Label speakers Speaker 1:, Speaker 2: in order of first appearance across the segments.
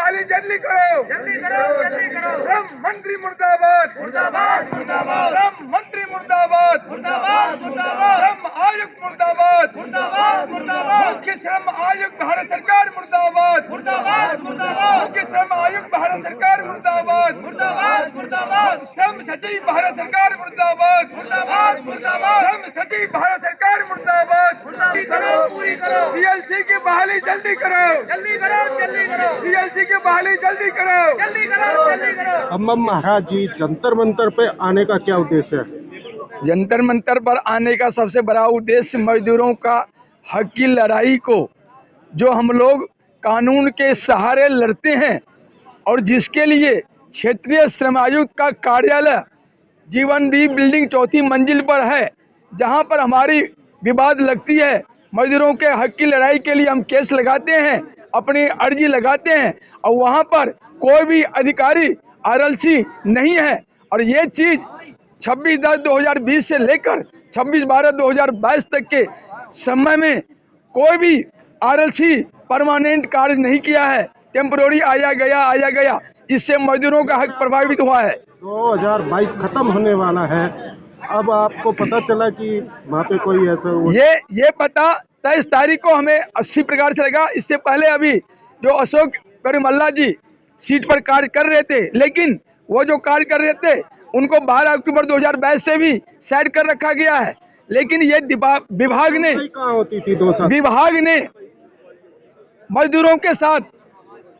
Speaker 1: बहाली जल्दी करो, जल्दी करो, जल्दी करो। श्रम मंत्री मुर्दाबाद, मुर्दाबाद, मुर्दाबाद। श्रम मंत्री मुर्दाबाद, मुर्दाबाद, मुर्दाबाद। श्रम आयुक्त मुर्दाबाद, मुर्दाबाद, मुर्दाबाद। मुख्य श्रम आयुक्त भारत सरकार मुर्दाबाद, मुर्दाबाद, मुर्दाबाद। मुख्य श्रम आयुक्त भारत सरकार मुर्दाबाद, मुर्दाबाद, मुर्दाबाद। श्रम सचिव भारत सरकार मुर्दाबाद, मुर्दाबाद, मुर्दाबाद। श्रम सचिव भारत सरकार मुर्दाबाद, पूरी करो, पूरी करो। सीएलसी की बहाली जल्दी करो, जल्दी करो, जल्दी करो। सीएलसी की बहाली जल्दी करो, जल्दी करो, जल्दी करो।
Speaker 2: बम महाराज जी, जंतर मंतर पे आने का क्या उद्देश्य है?
Speaker 3: जंतर मंतर पर आने का सबसे बड़ा उद्देश्य मजदूरों का हक की लड़ाई को, जो हम लोग कानून के सहारे लड़ते हैं और जिसके लिए क्षेत्रीय श्रम आयुक्त का कार्यालय जीवनदीप बिल्डिंग 4थी मंजिल पर है, जहां पर हमारी विवाद लगती है। मजदूरों के हक की लड़ाई के लिए हम केस लगाते हैं, अपनी अर्जी लगाते हैं और वहां पर कोई भी अधिकारी आरएलसी नहीं है। और ये चीज़ 26/10/2020 से लेकर 26/12/2022 तक के समय में कोई भी आरएलसी परमानेंट कार्य नहीं किया है, टेम्पोररी आया गया। इससे मजदूरों का हक प्रभावित हुआ है।
Speaker 2: 2022 खत्म होने वाला है, अब आपको पता चला कि वहाँ पे कोई ऐसा
Speaker 3: ये पता 23 तारीख को हमें 80 प्रकार से लगा। इससे पहले अभी जो अशोक करीमल्ला जी सीट पर कार्य कर रहे थे, लेकिन वो जो कार्य कर रहे थे उनको 12 अक्टूबर 2022 से भी साइड कर रखा गया है। लेकिन ये विभाग ने
Speaker 2: कहाँ होती थी 2 साल?
Speaker 3: विभाग ने मजदूरों के साथ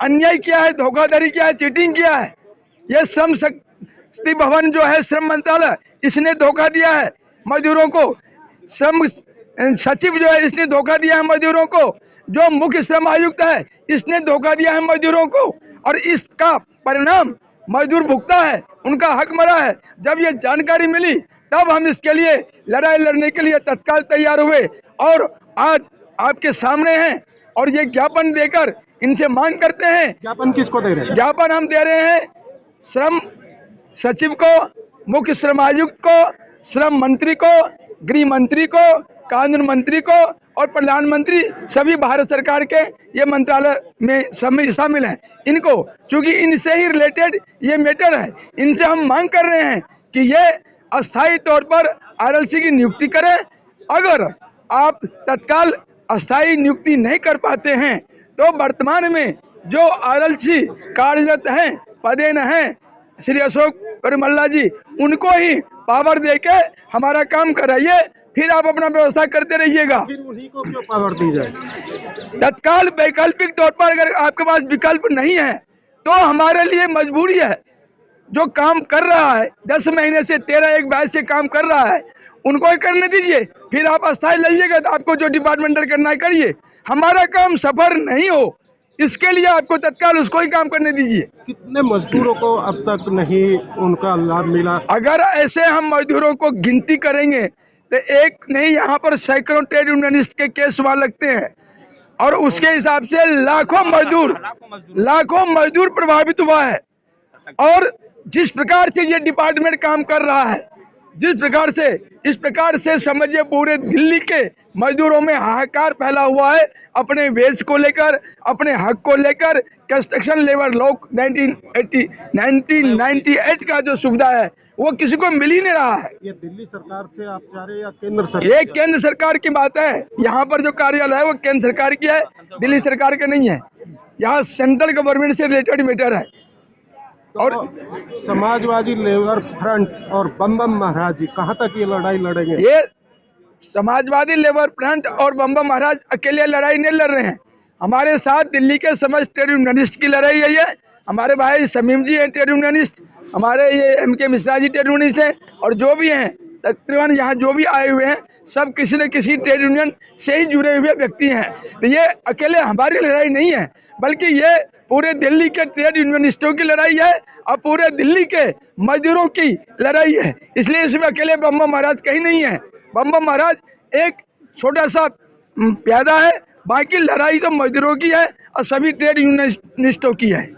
Speaker 3: अन्याय किया है, धोखाधड़ी किया है, चीटिंग किया है। ये श्रम शक्ति भवन जो है श्रम मंत्रालय, इसने धोखा दिया है मजदूरों को। श्रम सचिव जो है इसने धोखा दिया है मजदूरों को। जो मुख्य श्रम आयुक्त है इसने धोखा दिया है मजदूरों को और इसका परिणाम मजदूर भुगता है, उनका हक मरा है। जब ये जानकारी मिली तब हम इसके लिए लड़ाई लड़ने के लिए तत्काल तैयार हुए और आज आपके सामने हैं और ये ज्ञापन देकर इनसे मांग करते हैं।
Speaker 2: ज्ञापन किसको दे रहे हैं?
Speaker 3: ज्ञापन हम दे रहे हैं श्रम सचिव को, मुख्य श्रम आयुक्त को, श्रम मंत्री को, गृह मंत्री को, कानून मंत्री को और प्रधानमंत्री, सभी भारत सरकार के ये मंत्रालय में शामिल हैं। इनको, चूंकि इनसे ही रिलेटेड ये मैटर है, इनसे हम मांग कर रहे हैं कि ये अस्थायी तौर पर आरएलसी की नियुक्ति करें। अगर आप तत्काल अस्थायी नियुक्ति नहीं कर पाते हैं तो वर्तमान में जो आरएलसी कार्यरत हैं, पदेन हैं, श्री अशोक करीमल्ला जी, उनको ही पावर देके हमारा काम कराइए, फिर आप अपना व्यवस्था करते रहिएगा।
Speaker 2: फिर उन्हीं को क्यों पावर दी जाए?
Speaker 3: तत्काल वैकल्पिक तौर पर अगर आपके पास विकल्प नहीं है तो हमारे लिए मजबूरी है। जो काम कर रहा है 10 महीने से 13/1/22 से काम कर रहा है, उनको ही करने दीजिए। फिर आप अस्थायी लाइएगा तो आपको जो डिपार्टमेंटल करना है करिए। हमारा काम सफर नहीं हो, इसके लिए आपको तत्काल उसको ही काम करने दीजिए।
Speaker 2: कितने मजदूरों को अब तक नहीं उनका लाभ मिला?
Speaker 3: अगर ऐसे हम मजदूरों को गिनती करेंगे तो एक नहीं, यहाँ पर सैकड़ों ट्रेड यूनियनिस्ट के केस वहाँ लगते हैं और उसके हिसाब से लाखों मजदूर प्रभावित हुआ है। और जिस प्रकार से ये डिपार्टमेंट काम कर रहा है, इस प्रकार से समझिए पूरे दिल्ली के मजदूरों में हाहाकार फैला हुआ है अपने वेज को लेकर, अपने हक को लेकर। कंस्ट्रक्शन लेबर लॉ 1998 का जो सुविधा है वो किसी को मिल ही नहीं रहा है।
Speaker 2: ये दिल्ली सरकार से आप चाह रहे हैं या केंद्र सरकार?
Speaker 3: ये केंद्र सरकार की बात है। यहाँ पर जो कार्यालय है वो केंद्र सरकार की है, दिल्ली सरकार का नहीं है। यहाँ सेंट्रल गवर्नमेंट से रिलेटेड मैटर है।
Speaker 2: और समाजवादी लेबर फ्रंट और बम महाराज जी कहाँ तक ये लड़ाई लड़ेंगे?
Speaker 3: ये समाजवादी लेबर फ्रंट और बम महाराज अकेले लड़ाई नहीं लड़ रहे हैं, हमारे साथ दिल्ली के समस्त ट्रेड यूनियनिस्ट की लड़ाई है। ये हमारे भाई शमीम जी हैं ट्रेड यूनियनिस्ट, हमारे ये MK Mishra ji trade unionist हैं और जो भी हैं तकरीबन यहाँ जो भी आए हुए हैं सब किसी न किसी ट्रेड यूनियन से ही जुड़े हुए व्यक्ति हैं। तो ये अकेले हमारी लड़ाई नहीं है, बल्कि ये पूरे दिल्ली के ट्रेड यूनियनिस्टों की लड़ाई है और पूरे दिल्ली के मजदूरों की लड़ाई है। इसलिए इसमें अकेले बम महाराज कहीं नहीं है। बम महाराज एक छोटा सा प्यादा है, बाकी लड़ाई तो मजदूरों की है और सभी ट्रेड यूनियनिस्टों की है।